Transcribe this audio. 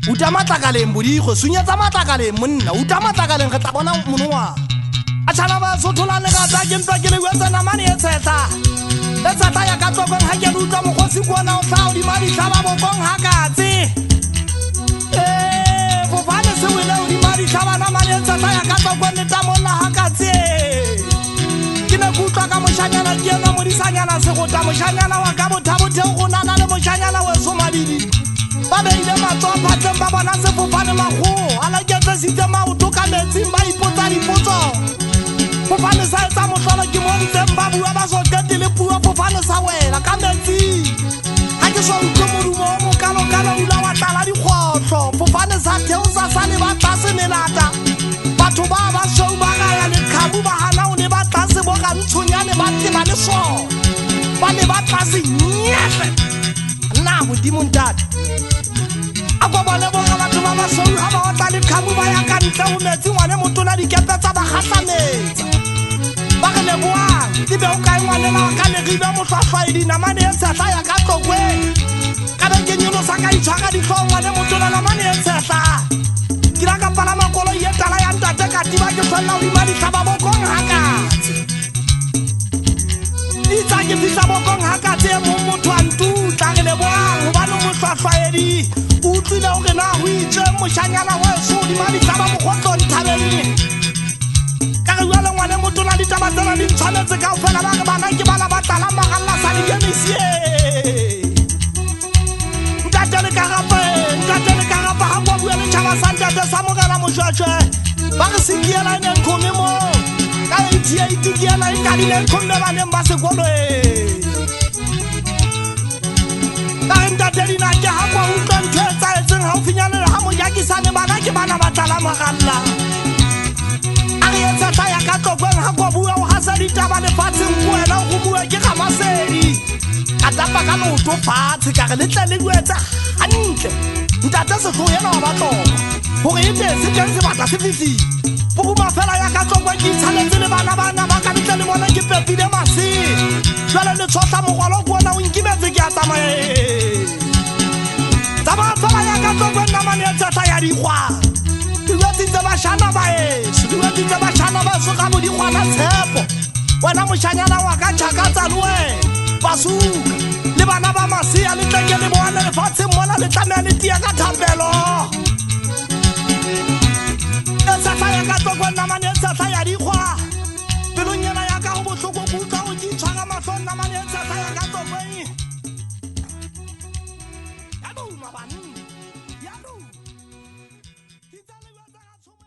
uta matlakaleng bodikgo sunyetsa matlakaleng monna uta matlakaleng re tla bona monoa a tshana ba sothola le ka tsa ke ntwa ke le wetsa namane e tsetla ya ka tlokong ha ke utlwa mokgosi kwana o tla o di madi tlaba bokong ha katse bofane se wele o di madi tlaba namane e tsetla ya ka tlokong le tamolla ha katse ke ne ke utlwa ka moshanyana ke ena modisanyana se gota moshanyana wa ka bothabotheo go nana le moshanyana weso mabidi ba beile matsoa phatleng ba bona sefofane mago a leketsesitse maoto ka metsing ba ipotsa dipotso fofane sa etsa motlolo ke mo ntseng ba bua ba so tete le puo fofane sa wela ka metsing ha ke so utlwe modumo o mokalokalo ula wa tlala dikgotlo fofane sa theosa sa le ba tlase melata batho ba shou ba gaya lekgabu ba hana o ne ba tlase bo ga ntshonyane ba teba le so ba ne ba tlase nyefe na modimo ntate a go bone bona batho ba shou ha ba otla lekgabu ba ya ka ntle o metsi ngwane motona dikepe tsa ba gahlametsa ba re leboang di be o kae ngwane la ka le ribe mohlwahlwaedi namane e tshehla ya ka tlokwe ka be ke nyolo sa ka itshwara dihlong ngwane motona namane e tshehla ke la ka palama koloi e tala ya ntate ka tiba ke fella o dima ditlhaba bokong hakatse itsa ke fihla bokong hakatse e mong motho a ntutla re leboang gobane o mohlwahlwaedi o utlwile o re na ho itse moshanyana weso o dima ditlhaba mokgotlong thabeng le ngwane motona ditaba tsena di tshwanetse ka ofela ba re bana ke bana ba tlala magalla sa di kemisie ntate le karapa ha bua bua le tšhaba sa ntate sa mogala mošwešwe ba re se kiela e neng kgome mo ka 88 kiela e ka dineng kgomme baneng ba sekolo ka re ntate dinake ha kwa utlwa ntho e tsaetseng gaufinyane le ga mojakisane bana ke bana ba tlala magalla ya ka tlokong ha kwa bua o hasa ditaba lefatsheng ko wena go bua ke gamasedi ka tapa ka loto fatshe ka re letle le buetsa hantle ntate setlo yena wa batloma gore e tese teng se batla se fifi boguma fela ya ka tlokong ke itshwanetse le bana ba ka letle le bona ke pepile mase jwale le tshotla mogwalo ko ona o nkimetse ke a tsamaye tsamaya fela ya ka tlokong namane e tsetla ya dikgwa diwetsitse bashana baeso diwetsitse bashana baso ka bodikgwana tshepo wena moshanyana wa ka tšhakatsa le wena basuka le bana ba masea le tleke le boane lefatsheng mona le tlamea le tia ka